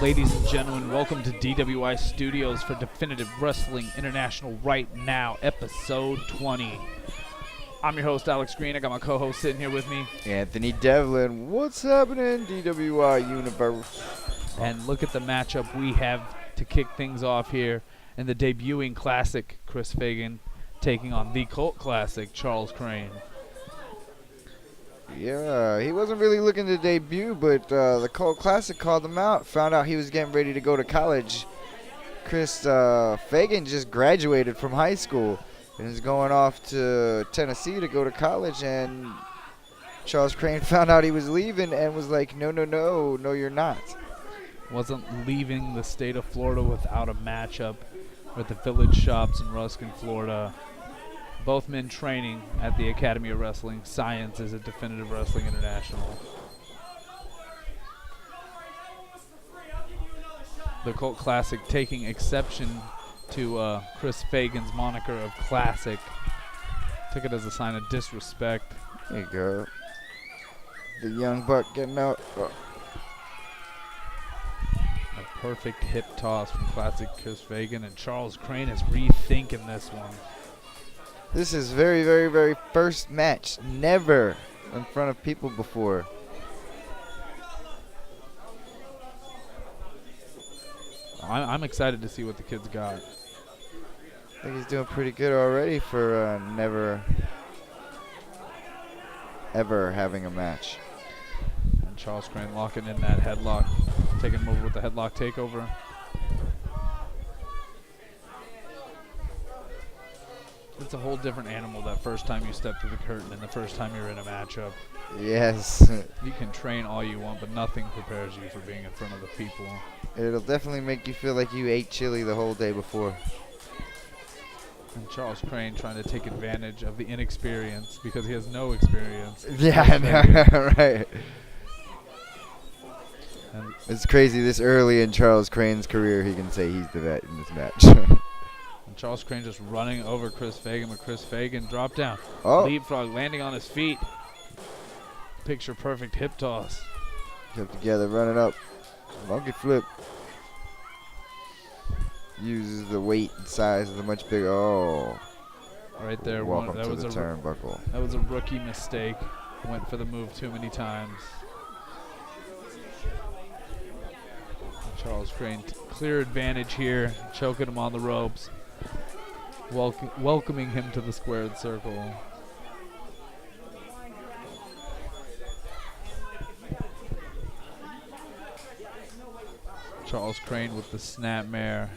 Ladies and gentlemen, welcome to DWI Studios for Definitive Wrestling International Right Now, episode 20. I'm your host, Alex Green. I got my co-host sitting here with me, Anthony Devlin. What's happening, DWI Universe? And look at the matchup we have to kick things off here in the debuting classic, Chris Fagan taking on the cult classic, Charles Crane. Yeah, he wasn't really looking to debut, but the Cult Classic called him out. Found out he was getting ready to go to college. Chris Fagan just graduated from high school and is going off to Tennessee to go to college. And Charles Crane found out he was leaving and was like, no, you're not. Wasn't leaving the state of Florida without a matchup with the Village Shops in Ruskin, Florida. Both men training at the Academy of Wrestling Sciences at Definitive Wrestling International. The Cult Classic taking exception to Chris Fagan's moniker of Classic. Took it as a sign of disrespect. There you go. The young buck getting out. Oh. A perfect hip toss from Classic Chris Fagan, and Charles Crane is rethinking this one. This is very, very, very first match. Never in front of people before. I'm excited to see what the kid's got. I think he's doing pretty good already for never, ever having a match. And Charles Crane locking in that headlock, taking him over with the headlock takeover. It's a whole different animal that first time you step through the curtain and the first time you're in a matchup. Yes. You can train all you want, but nothing prepares you for being in front of the people. It'll definitely make you feel like you ate chili the whole day before. And Charles Crane trying to take advantage of the inexperience because he has no experience. Yeah, I know, right. And it's crazy this early in Charles Crane's career he can say he's the vet in this match. Charles Crane just running over Chris Fagan, but Chris Fagan dropped down. Oh. Leapfrog landing on his feet. Picture perfect hip toss. Kept together, running up. Monkey flip. Uses the weight and size of the much bigger. Oh. Right there. Welcome to the turnbuckle. That was a rookie mistake. Went for the move too many times. Charles Crane, clear advantage here. Choking him on the ropes. Welcoming him to the squared circle. Charles Crane with the snapmare.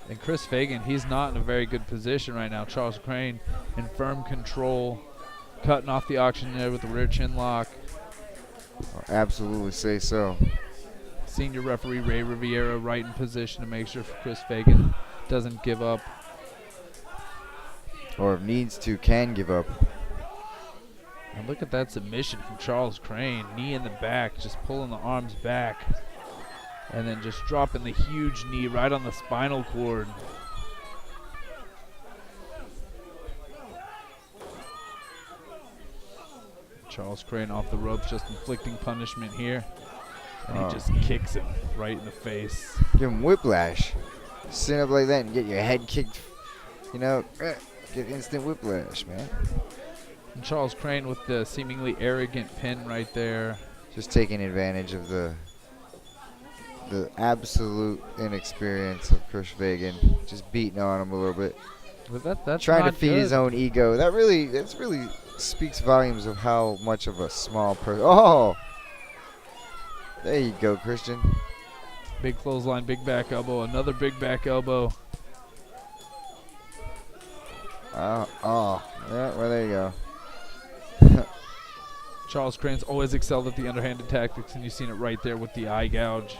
And Chris Fagan, he's not in a very good position right now. Charles Crane in firm control, cutting off the auctioneer with the rear chin lock. I'll absolutely say so. Senior referee Ray Riviera right in position to make sure Chris Fagan doesn't give up. Or if needs to, can give up. And look at that submission from Charles Crane. Knee in the back, just pulling the arms back. And then just dropping the huge knee right on the spinal cord. Charles Crane off the ropes, just inflicting punishment here. And he just kicks him right in the face. Give him whiplash. Sit up like that and get your head kicked, you know, get instant whiplash, man. And Charles Crane with the seemingly arrogant pin right there. Just taking advantage of the absolute inexperience of Chris Fagan. Just beating on him a little bit. But that's trying not to feed good. his own ego. It's really speaks volumes of how much of a small person. Oh, there you go, Christian. Big clothesline, big back elbow, another big back elbow. Yeah, well, there you go. Charles Crane's always excelled at the underhanded tactics, and you've seen it right there with the eye gouge.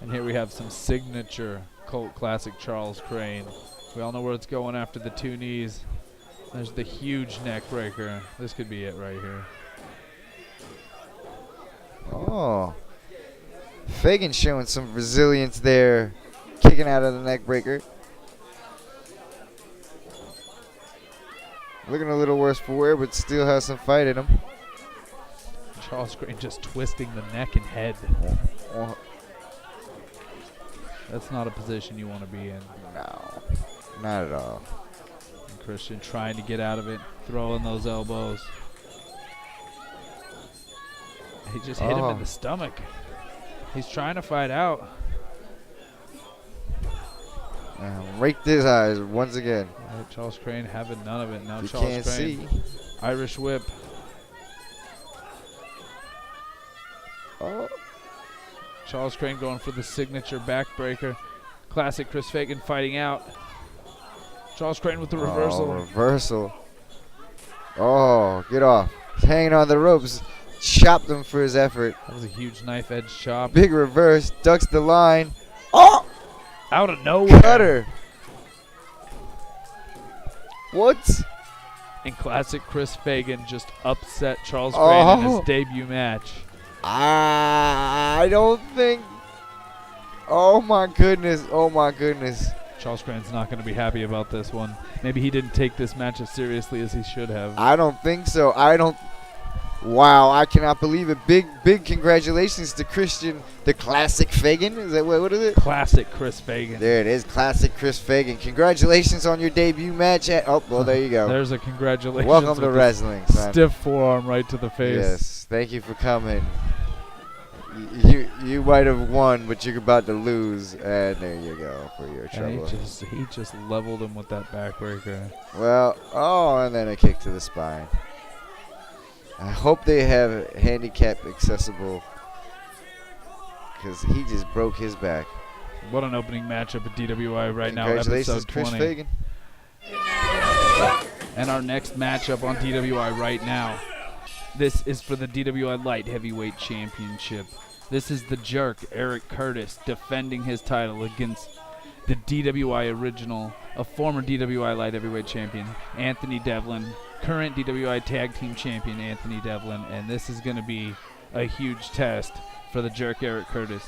And here we have some signature cult classic Charles Crane. We all know where it's going after the 2 knees. There's the huge neck breaker. This could be it right here. Oh. Fagan showing some resilience there, kicking out of the neck breaker. Looking a little worse for wear, but still has some fight in him. Charles Crane just twisting the neck and head. Oh. That's not a position you want to be in. No, not at all. And Christian trying to get out of it, throwing those elbows. He just hit him in the stomach. He's trying to fight out. Raked his eyes once again. Charles Crane having none of it. Now You Charles can't Crane, see. Irish whip. Oh. Charles Crane going for the signature backbreaker. Classic Chris Fagan fighting out. Charles Crane with the reversal. Oh, reversal. Oh, get off. He's hanging on the ropes. Chopped him for his effort. That was a huge knife edge chop. Big reverse. Ducks the line. Oh! Out of nowhere. Cutter. What? And classic Chris Fagan just upset Charles Crane in his debut match. I don't think. Oh my goodness. Oh my goodness. Charles Crane's not going to be happy about this one. Maybe he didn't take this match as seriously as he should have. I don't think so. Wow, I cannot believe it. Big congratulations to Christian, the classic Fagan. Is that what is it? Classic Chris Fagan. There it is, classic Chris Fagan. Congratulations on your debut match. Well, there you go. There's a congratulations. Welcome to wrestling, son. Stiff forearm right to the face. Yes, thank you for coming. You might have won, but you're about to lose, and there you go for your trouble. And he just leveled him with that backbreaker. Well, and then a kick to the spine. I hope they have handicap accessible, because he just broke his back. What an opening matchup at DWI right now, Congratulations, episode Chris 20. Fagan. And our next matchup on DWI right now, this is for the DWI Light Heavyweight Championship. This is the Jerk, Eric Curtis, defending his title against the DWI original, a former DWI Light Heavyweight Champion, Anthony Devlin, current DWI Tag Team Champion, Anthony Devlin, and this is going to be a huge test for the Jerk, Eric Curtis.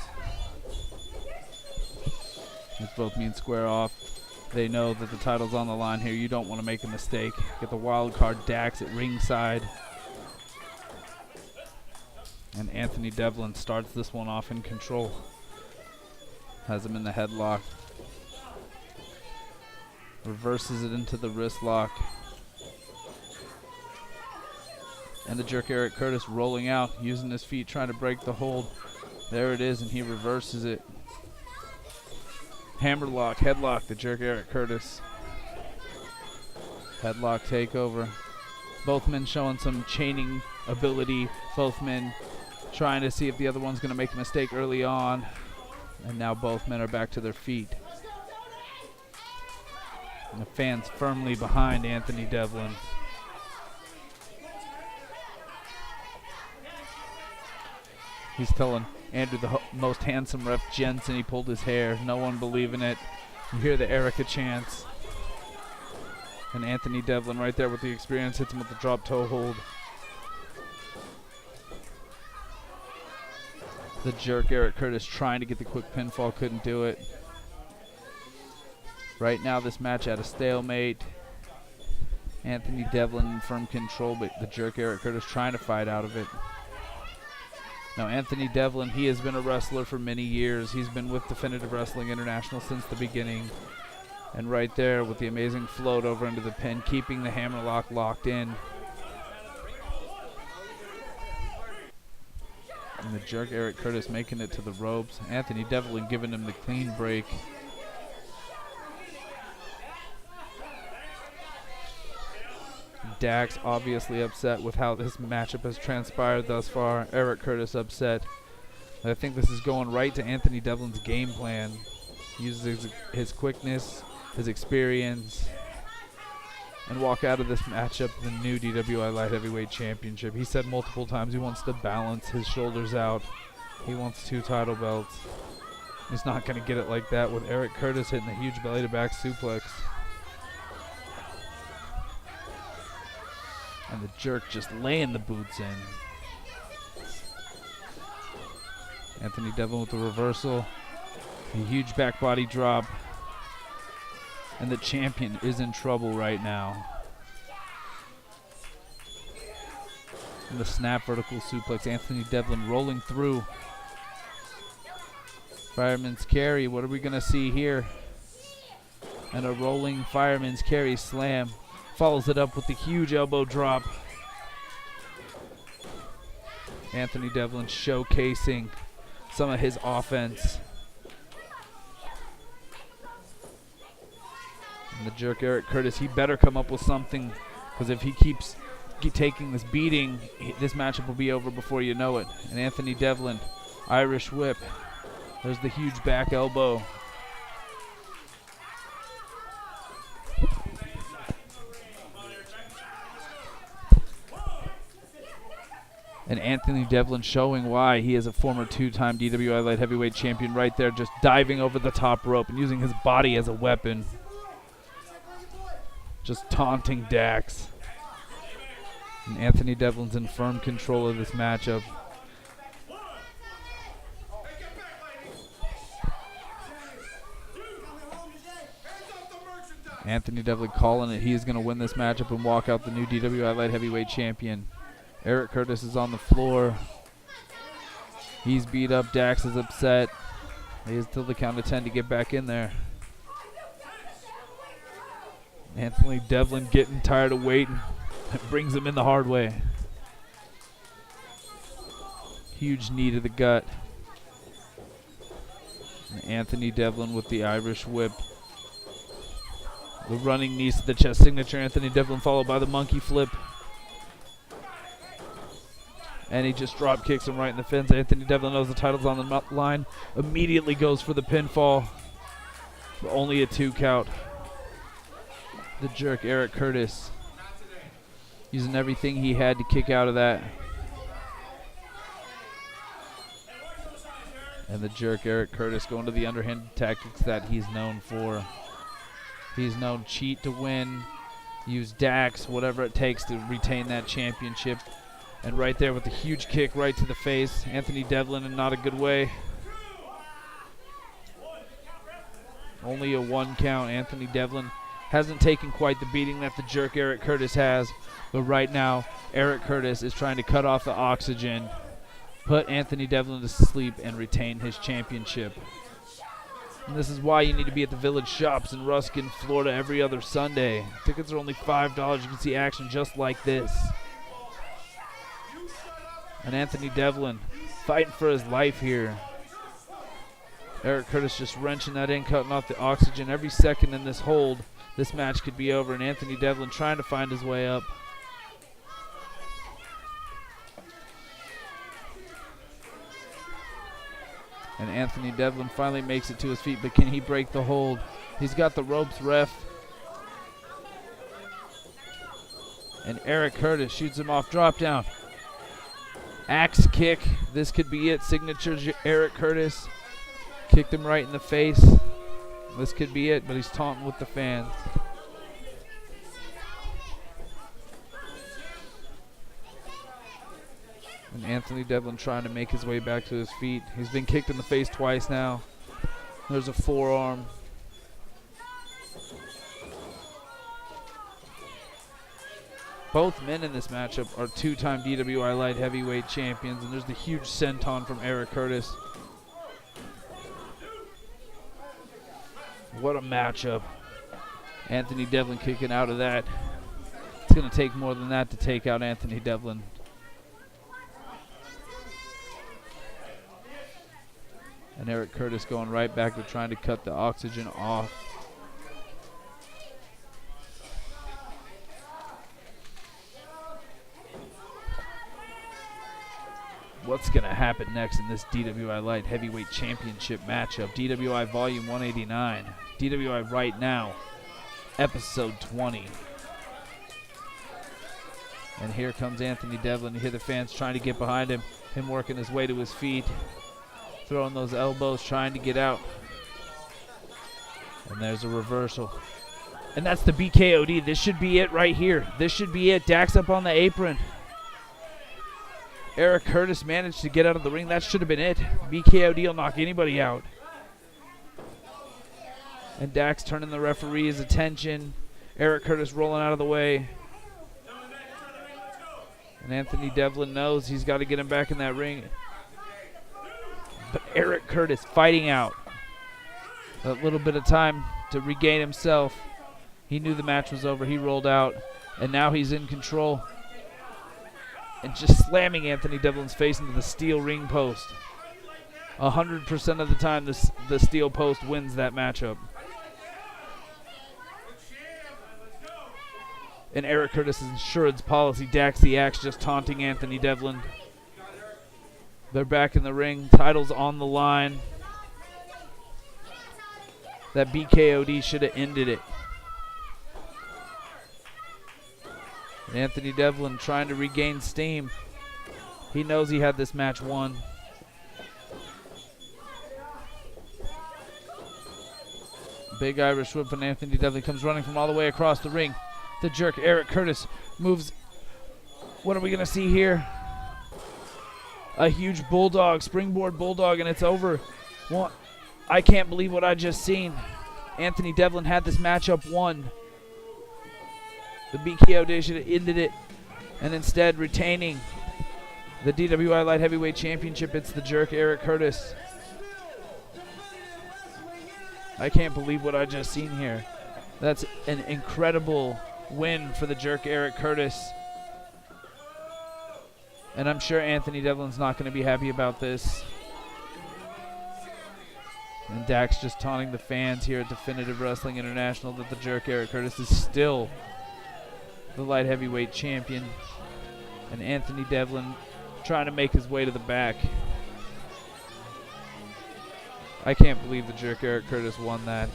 As both men square off, they know that the title's on the line here. You don't want to make a mistake. Get the wild card Dax at ringside. And Anthony Devlin starts this one off in control. Has him in the headlock. Reverses it into the wrist lock. And the Jerk Eric Curtis rolling out, using his feet, trying to break the hold. There it is, and he reverses it. Hammerlock, headlock, the Jerk Eric Curtis. Headlock takeover. Both men showing some chaining ability. Both men trying to see if the other one's going to make a mistake early on. And now both men are back to their feet. And the fans firmly behind Anthony Devlin. He's telling Andrew the most handsome ref Jensen he pulled his hair. No one believing it. You hear the Erica chants. And Anthony Devlin right there with the experience hits him with the drop toe hold. The Jerk Eric Curtis trying to get the quick pinfall, couldn't do it. Right now this match at a stalemate. Anthony Devlin in firm control, but the Jerk Eric Curtis trying to fight out of it. Now Anthony Devlin, he has been a wrestler for many years. He's been with Definitive Wrestling International since the beginning. And right there with the amazing float over into the pin, keeping the hammerlock locked in. And the Jerk Eric Curtis making it to the ropes. Anthony Devlin giving him the clean break. Dax obviously upset with how this matchup has transpired thus far. Eric Curtis upset. I think this is going right to Anthony Devlin's game plan. He uses his quickness, his experience, and walk out of this matchup the new DWI Light Heavyweight Championship. He said multiple times he wants to balance his shoulders out. He wants 2 title belts. He's not going to get it like that with Eric Curtis hitting the huge belly to back suplex. And the Jerk just laying the boots in. Anthony Devlin with the reversal. A huge back body drop. And the champion is in trouble right now. And the snap vertical suplex. Anthony Devlin rolling through. Fireman's carry. What are we going to see here? And a rolling fireman's carry slam. Follows it up with the huge elbow drop. Anthony Devlin showcasing some of his offense. And the Jerk, Eric Curtis, he better come up with something, because if he keeps taking this beating, this matchup will be over before you know it. And Anthony Devlin, Irish whip. There's the huge back elbow. And Anthony Devlin showing why he is a former 2-time DWI Light Heavyweight Champion right there, just diving over the top rope and using his body as a weapon. Just taunting Dax. And Anthony Devlin's in firm control of this matchup. Anthony Devlin calling it. He is going to win this matchup and walk out the new DWI Light Heavyweight Champion. Eric Curtis is on the floor. He's beat up. Dax is upset. He has till the count of 10 to get back in there. Anthony Devlin getting tired of waiting. It brings him in the hard way. Huge knee to the gut. And Anthony Devlin with the Irish whip. The running knees to the chest signature. Anthony Devlin followed by the monkey flip. And he just drop kicks him right in the fins. Anthony Devlin knows the title's on the line. Immediately goes for the pinfall. But only a 2 count. The Jerk, Eric Curtis, using everything he had to kick out of that. And the Jerk, Eric Curtis, going to the underhand tactics that he's known for. He's known cheat to win, use Dax, whatever it takes to retain that championship. And right there with the huge kick right to the face. Anthony Devlin in not a good way. Only a 1 count. Anthony Devlin hasn't taken quite the beating that the Jerk, Eric Curtis, has. But right now, Eric Curtis is trying to cut off the oxygen, put Anthony Devlin to sleep, and retain his championship. And this is why you need to be at the Village Shops in Ruskin, Florida every other Sunday. Tickets are only $5. You can see action just like this. And Anthony Devlin fighting for his life here. Eric Curtis just wrenching that in, cutting off the oxygen. Every second in this hold, this match could be over. And Anthony Devlin trying to find his way up. And Anthony Devlin finally makes it to his feet, but can he break the hold? He's got the ropes, ref. And Eric Curtis shoots him off, drop down. Axe kick, this could be it. Signature Eric Curtis. Kicked him right in the face. This could be it, but he's taunting with the fans. And Anthony Devlin trying to make his way back to his feet. He's been kicked in the face twice now. There's a forearm. Both men in this matchup are 2-time DWI Light Heavyweight Champions, and there's the huge senton from Eric Curtis. What a matchup. Anthony Devlin kicking out of that. It's going to take more than that to take out Anthony Devlin. And Eric Curtis going right back to trying to cut the oxygen off. what's going to happen next in this DWI Light Heavyweight Championship matchup. DWI Volume 189. DWI Right Now, Episode 20. And here comes Anthony Devlin. You hear the fans trying to get behind him. Him working his way to his feet. Throwing those elbows, trying to get out. And there's a reversal. And that's the BKOD. This should be it right here. This should be it. Dax up on the apron. Eric Curtis managed to get out of the ring. That should have been it. BKOD will knock anybody out. And Dax turning the referee's attention. Eric Curtis rolling out of the way. And Anthony Devlin knows he's got to get him back in that ring. But Eric Curtis fighting out. A little bit of time to regain himself. He knew the match was over. He rolled out. And now he's in control. And just slamming Anthony Devlin's face into the steel ring post. 100% of the time, the steel post wins that matchup. And Eric Curtis' insurance policy, Dax the Axe just taunting Anthony Devlin. They're back in the ring. Titles on the line. That BKOD should have ended it. And Anthony Devlin trying to regain steam. He knows he had this match won. Big Irish whip, and Anthony Devlin comes running from all the way across the ring. The jerk, Eric Curtis, moves. What are we going to see here? A huge bulldog, springboard bulldog, and it's over. I can't believe what I just seen. Anthony Devlin had this matchup won. The BKOD should have ended it, and instead retaining the DWI Light Heavyweight Championship. It's the jerk, Eric Curtis. I can't believe what I just seen here. That's an incredible win for the jerk, Eric Curtis. And I'm sure Anthony Devlin's not going to be happy about this. And Dax just taunting the fans here at Definitive Wrestling International that the jerk, Eric Curtis, is still the light heavyweight champion. And Anthony Devlin trying to make his way to the back. I can't believe the jerk, Eric Curtis, won that.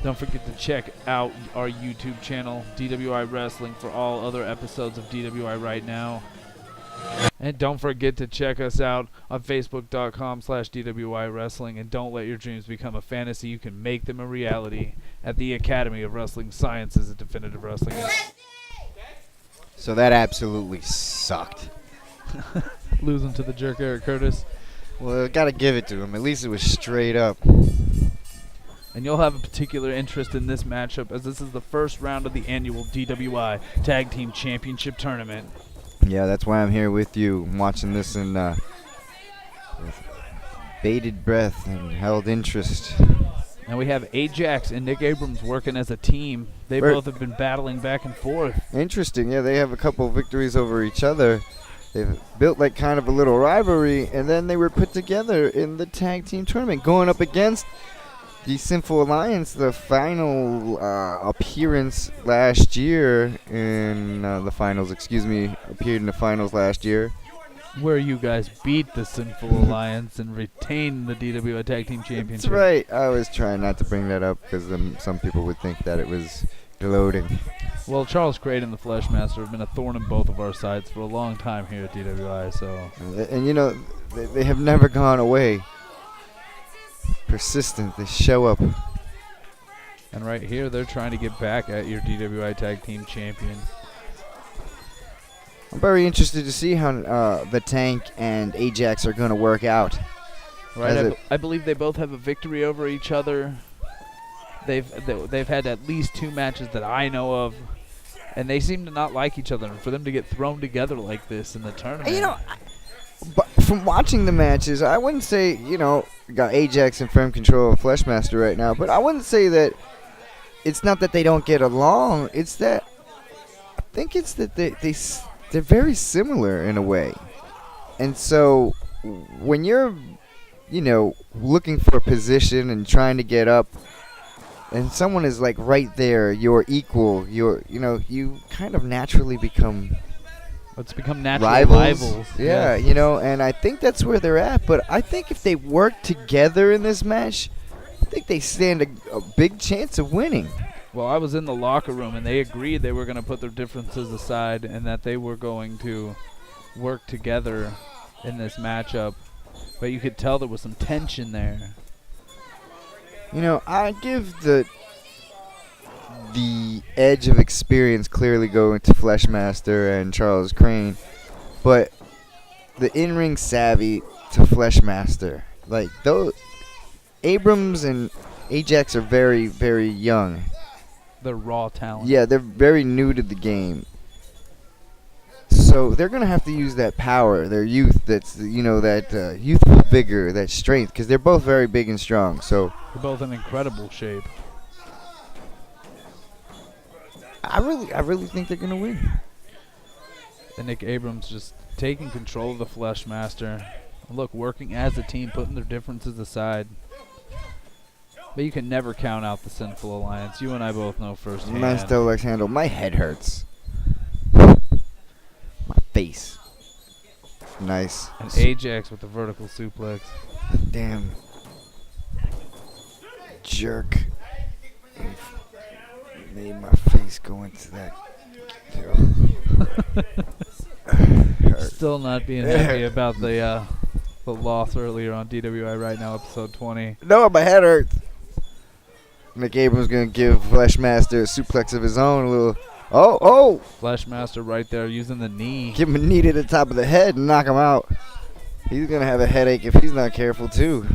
Don't forget to check out our YouTube channel, DWI Wrestling, for all other episodes of DWI Right Now. And don't forget to check us out on Facebook.com/DWI Wrestling. And don't let your dreams become a fantasy. You can make them a reality at the Academy of Wrestling Sciences at Definitive Wrestling. So that absolutely sucked. Losing to the jerk, Eric Curtis. Well, gotta give it to him. At least it was straight up. And you'll have a particular interest in this matchup, as this is the first round of the annual DWI Tag Team Championship Tournament. Yeah, that's why I'm here with you. I'm watching this in with bated breath and held interest. And we have Ajax and Nick Abrams working as a team. They both have been battling back and forth. Interesting. Yeah, they have a couple victories over each other. They've built like kind of a little rivalry, and then they were put together in the tag team tournament, going up against the Sinful Alliance, the final appearance last year in the finals. Appeared in the finals last year. Where you guys beat the Sinful Alliance and retained the DWI Tag Team Championship. That's right. I was trying not to bring that up because some people would think that it was gloating. Well, Charles Craig and the Fleshmaster have been a thorn in both of our sides for a long time here at DWI. So, and you know, they have never gone away. Persistent. They show up. And right here, they're trying to get back at your DWI Tag Team Champion. I'm very interested to see how the Tank and Ajax are going to work out. Right, I believe they both have a victory over each other. They've had at least 2 matches that I know of, and they seem to not like each other. And for them to get thrown together like this in the tournament, you know, but from watching the matches, I wouldn't say, you know, got Ajax in firm control of Fleshmaster right now, but I wouldn't say that it's not that they don't get along. It's that I think it's that they're very similar in a way. And so when you're, you know, looking for a position and trying to get up, and someone is like right there, your equal, you kind of naturally become Let's become natural rivals. Yeah, Yes. and I think that's where they're at. But I think if they work together in this match, I think they stand a big chance of winning. Well, I was in the locker room, and they agreed they were going to put their differences aside and that they were going to work together in this matchup. But you could tell there was some tension there. I give the edge of experience clearly going to Fleshmaster and Charles Crane, but the in-ring savvy to Fleshmaster. Like, those Abrams and Ajax are very, very young. They're raw talent. Yeah, they're very new to the game. So they're going to have to use that power, their youth, that youthful vigor, that strength, because they're both very big and strong. So They're both in incredible shape. I really think they're going to win. And Nick Abrams just taking control of the Fleshmaster. Look, working as a team, putting their differences aside. But you can never count out the Sinful Alliance. You and I both know firsthand. Nice double X handle. My head hurts. My face. Nice. And Ajax with the vertical suplex. Damn. Jerk. Made my face go into that. Still not being happy about the loss earlier on DWI Right Now, episode 20. No, my head hurts. Nick Abrams gonna give Fleshmaster a suplex of his own. A little. Oh! Fleshmaster right there using the knee. Give him a knee to the top of the head and knock him out. He's gonna have a headache if he's not careful too.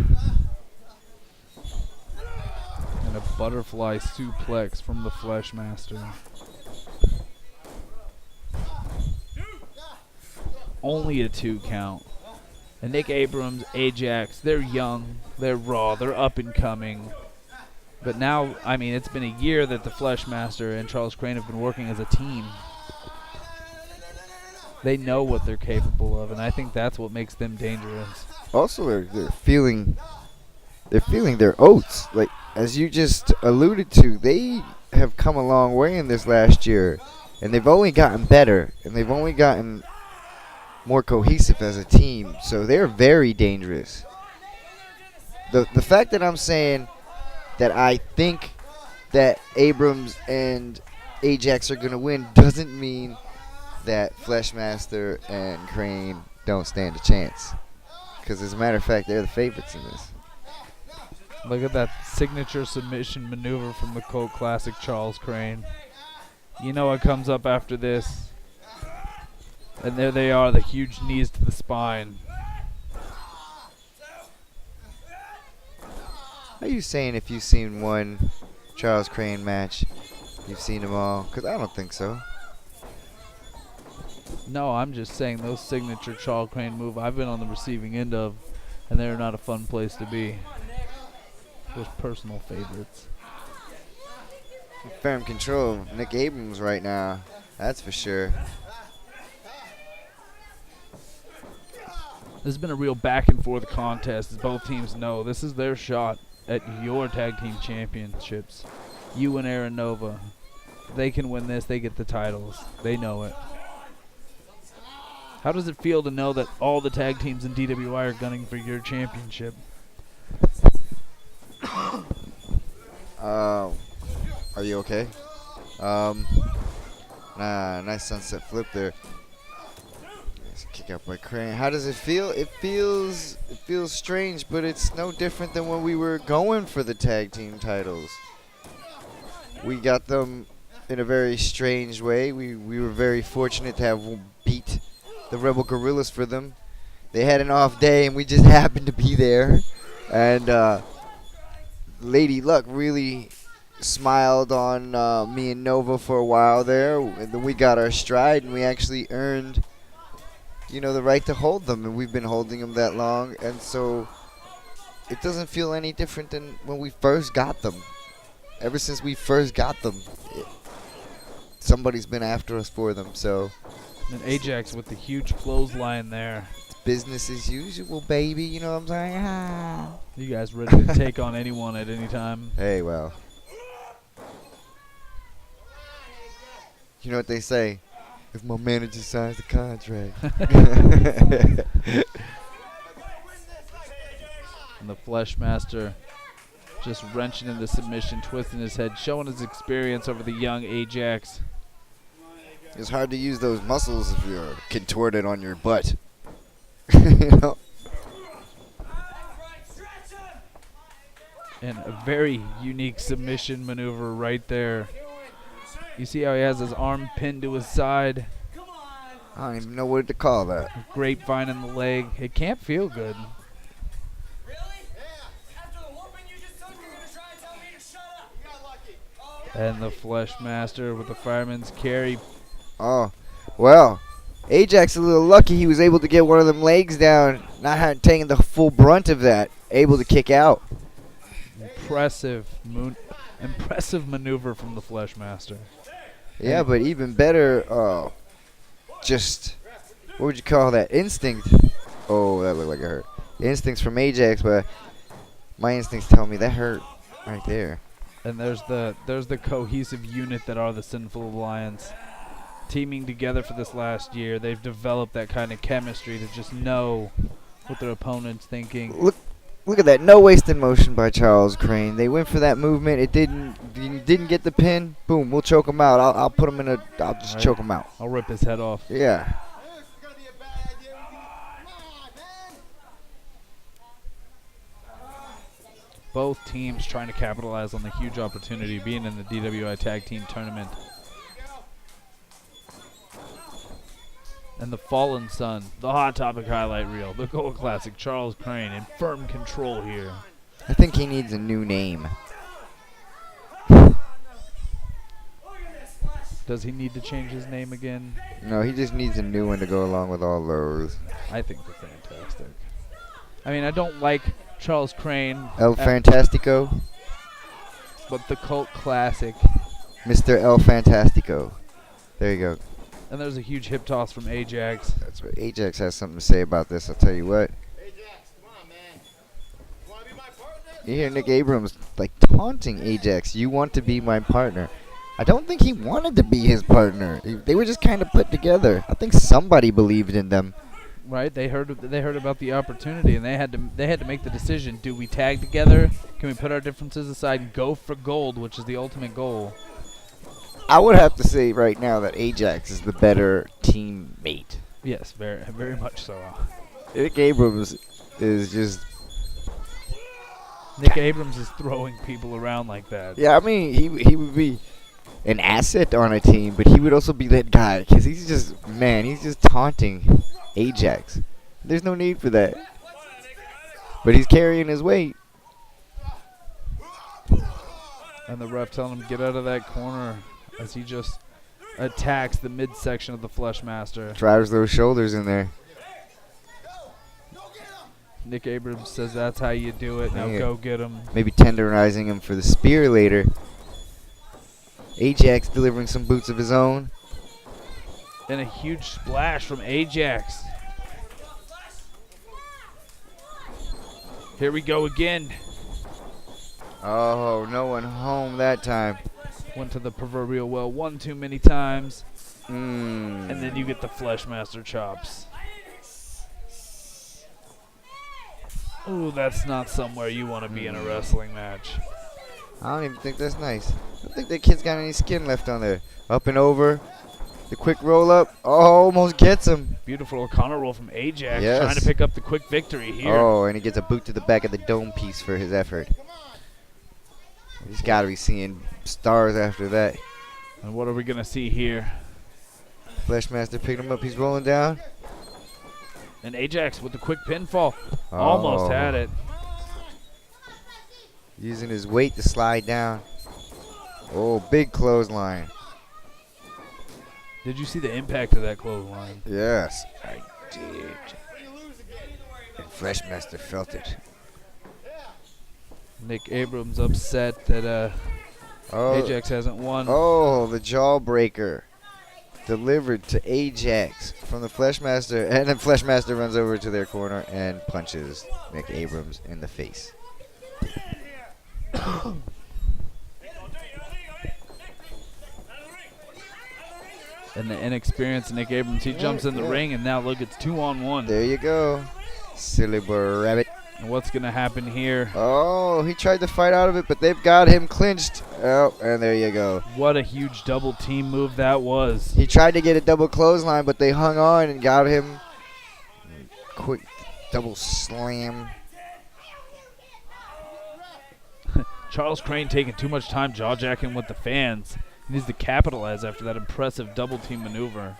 And a butterfly suplex from the Fleshmaster. Only a 2 count. And Nick Abrams, Ajax, they're young, they're raw, they're up and coming. But now, I mean, it's been a year that the Fleshmaster and Charles Crane have been working as a team. They know what they're capable of, and I think that's what makes them dangerous. Also, they're feeling their oats. Like, as you just alluded to, they have come a long way in this last year, and they've only gotten better, and they've only gotten more cohesive as a team. So they're very dangerous. The fact that I'm saying that I think that Abrams and Ajax are going to win doesn't mean that Fleshmaster and Crane don't stand a chance. Because as a matter of fact, they're the favorites in this. Look at that signature submission maneuver from the cult classic Charles Crane. You know what comes up after this. And there they are, the huge knees to the spine. Are you saying if you've seen one Charles Crane match, you've seen them all? Because I don't think so. No, I'm just saying those signature Charles Crane move I've been on the receiving end of, and they're not a fun place to be. Those personal favorites. Firm control of Nick Abrams right now. That's for sure. This has been a real back and forth contest, as both teams know this is their shot at your tag team championships. You and Aaron Nova. If they can win this, they get the titles. They know it. How does it feel to know that all the tag teams in DWI are gunning for your championship? Are you okay? Nice sunset flip there. Nice kick out by Crane. How does it feel? It feels strange, but it's no different than when we were going for the tag team titles. We got them in a very strange way. We were very fortunate to have beat the Rebel Guerrillas for them. They had an off day, and we just happened to be there. And Lady Luck really smiled on me and Nova for a while there, and then we got our stride, and we actually earned, the right to hold them, and we've been holding them that long, and so it doesn't feel any different than when we first got them. Ever since we first got them, somebody's been after us for them, so. And Ajax with the huge clothesline there. It's business as usual, baby, you know what I'm saying? You guys ready to take on anyone at any time? Hey, well, You know what they say? If my manager signs the contract. And the Fleshmaster just wrenching into submission, twisting his head, showing his experience over the young Ajax. It's hard to use those muscles if you're contorted on your butt. You know? And a very unique submission maneuver right there. You see how he has his arm pinned to his side. I don't even know what to call that. Grapevine in the leg. It can't feel good. And the Fleshmaster with the fireman's carry. Oh, well, Ajax a little lucky he was able to get one of them legs down, not taking the full brunt of that, able to kick out. Impressive maneuver from the Fleshmaster. Yeah, but even better, just, what would you call that? Instinct. Oh, that looked like it hurt. Instincts from Ajax, but my instincts tell me that hurt right there. And there's the cohesive unit that are the Sinful Alliance. Teaming together for this last year, they've developed that kind of chemistry to just know what their opponent's thinking. Look at that, no wasted motion by Charles Crane. They went for that movement. It didn't get the pin. Boom, we'll choke him out. I'll put him in a. I'll just choke him out. I'll rip his head off. Yeah. Both teams trying to capitalize on the huge opportunity being in the DWI Tag Team Tournament. And the Fallen Sun, the Hot Topic highlight reel, the Gold Classic, Charles Crane in firm control here. I think he needs a new name. Does he need to change his name again? No, he just needs a new one to go along with all those. I think they're fantastic. I mean, I don't like Charles Crane. El Fantastico. But the Cult Classic. Mr. El Fantastico. There you go. And there's a huge hip toss from Ajax. That's right. Ajax has something to say about this, I'll tell you what. Ajax, come on, man. You want to be my partner? You hear Nick Abrams like taunting Ajax. You want to be my partner. I don't think he wanted to be his partner. They were just kind of put together. I think somebody believed in them. Right? They heard about the opportunity, and they had to make the decision. Do we tag together? Can we put our differences aside and go for gold, which is the ultimate goal? I would have to say right now that Ajax is the better teammate. Yes, very, very much so. Nick Abrams is just... Nick Abrams is throwing people around like that. Yeah, I mean, he would be an asset on a team, but he would also be that guy, because he's just taunting Ajax. There's no need for that. But he's carrying his weight. And the ref telling him get out of that corner as he just attacks the midsection of the Fleshmaster. Drives those shoulders in there. Nick Abrams says that's how you do it. Now Yeah. go get him. Maybe tenderizing him for the spear later. Ajax delivering some boots of his own. And a huge splash from Ajax. Here we go again. Oh, no one home that time. Went to the proverbial well one too many times. Mm. And then you get the Fleshmaster chops. Ooh, that's not somewhere you want to be in a wrestling match. I don't even think that's nice. I don't think that kid's got any skin left on there. Up and over. The quick roll up. Oh, almost gets him. Beautiful O'Connor roll from Ajax. Yes. Trying to pick up the quick victory here. Oh, and he gets a boot to the back of the dome piece for his effort. He's got to be seeing stars after that. And what are we going to see here? Fleshmaster picking him up. He's rolling down. And Ajax with the quick pinfall. Almost had it. Using his weight to slide down. Oh, big clothesline. Did you see the impact of that clothesline? Yes, I did. And Fleshmaster felt it. Nick Abrams upset that Ajax hasn't won. Oh, the jawbreaker. Delivered to Ajax from the Fleshmaster. And then Fleshmaster runs over to their corner and punches Nick Abrams in the face. And the inexperienced Nick Abrams, he jumps in the ring, and now look, it's 2-on-1. There you go. Silly rabbit. And what's going to happen here? Oh, he tried to fight out of it, but they've got him clinched. Oh, and there you go. What a huge double team move that was. He tried to get a double clothesline, but they hung on and got him. Quick double slam. Charles Crane taking too much time jaw-jacking with the fans. He needs to capitalize after that impressive double team maneuver.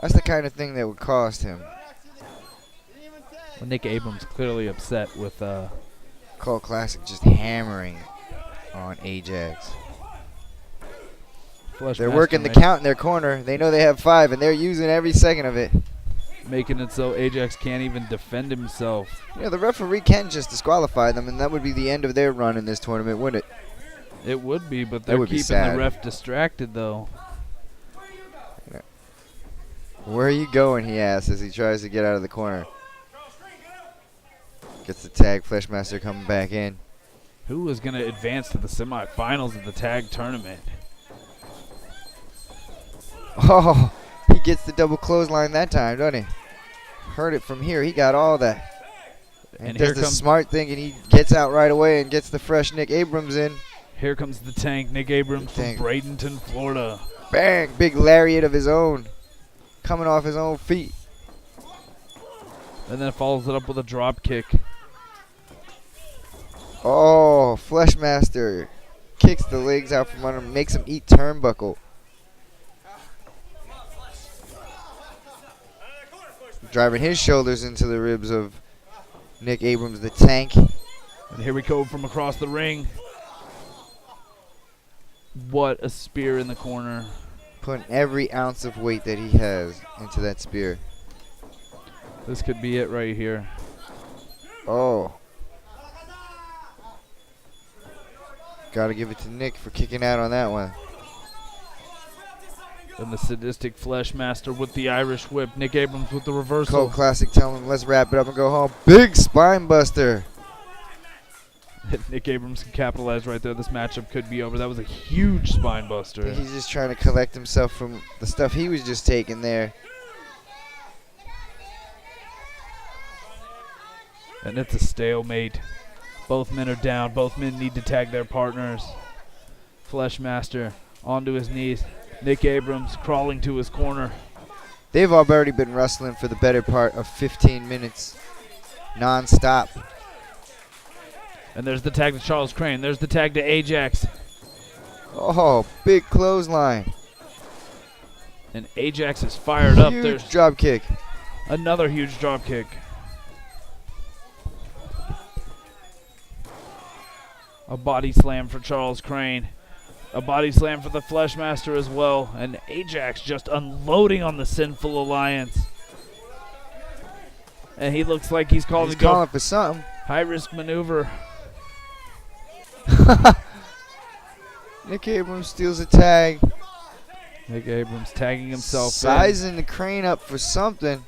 That's the kind of thing that would cost him. Well, Nick Abrams clearly upset with Cult Classic just hammering on Ajax. They're working the count in their corner. They know they have 5, and they're using every second of it. Making it so Ajax can't even defend himself. You know, the referee can just disqualify them, and that would be the end of their run in this tournament, wouldn't it? It would be, but they're keeping the ref distracted, though. Where are you going, he asks as he tries to get out of the corner. Gets the tag, Fleshmaster coming back in. Who is going to advance to the semifinals of the tag tournament? Oh, he gets the double clothesline that time, doesn't he? Heard it from here. He got all that. And does the smart thing, and he gets out right away and gets the fresh Nick Abrams in. Here comes the tank, Nick Abrams from Bradenton, Florida. Bang! Big lariat of his own. Coming off his own feet. And then follows it up with a drop kick. Oh, Fleshmaster kicks the legs out from under him, makes him eat turnbuckle. Driving his shoulders into the ribs of Nick Abrams, the tank. And here we go from across the ring. What a spear in the corner. Putting every ounce of weight that he has into that spear. This could be it right here. Oh. Got to give it to Nick for kicking out on that one. And the Sadistic Fleshmaster with the Irish whip. Nick Abrams with the reversal. Cult Classic telling him, let's wrap it up and go home. Big spine buster. If Nick Abrams can capitalize right there, this matchup could be over. That was a huge spine buster. He's just trying to collect himself from the stuff he was just taking there. And it's a stalemate. Both men are down. Both men need to tag their partners. Fleshmaster onto his knees. Nick Abrams crawling to his corner. They've already been wrestling for the better part of 15 minutes. Non-stop. And there's the tag to Charles Crane. There's the tag to Ajax. Oh, big clothesline. And Ajax is fired up. There's huge drop kick. Another huge drop kick. A body slam for Charles Crane. A body slam for the Fleshmaster as well. And Ajax just unloading on the Sinful Alliance. And he looks like he's calling for something. High risk maneuver. Nick Abrams steals a tag. Nick Abrams tagging himself Sizing the Crane up for something.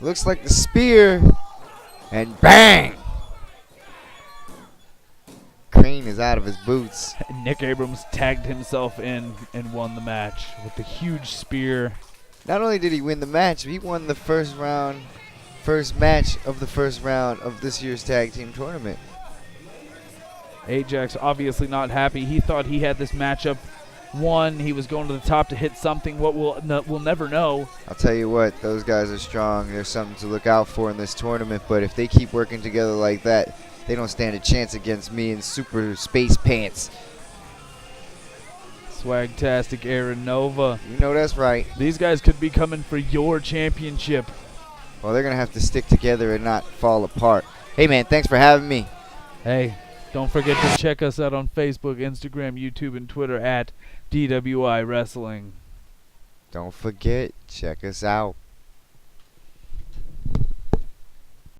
Looks like the spear. And bang! Crane is out of his boots. Nick Abrams tagged himself in and won the match with the huge spear. Not only did he win the match, he won the first match of the first round of this year's tag team tournament. Ajax obviously not happy. He thought he had this matchup won. He was going to the top to hit something. What we'll never know. I'll tell you what, those guys are strong. There's something to look out for in this tournament. But if they keep working together like that, they don't stand a chance against me in super space pants. Swagtastic Aaron Nova. You know that's right. These guys could be coming for your championship. Well, they're going to have to stick together and not fall apart. Hey, man, thanks for having me. Hey, don't forget to check us out on Facebook, Instagram, YouTube, and Twitter at DWI Wrestling. Don't forget, check us out.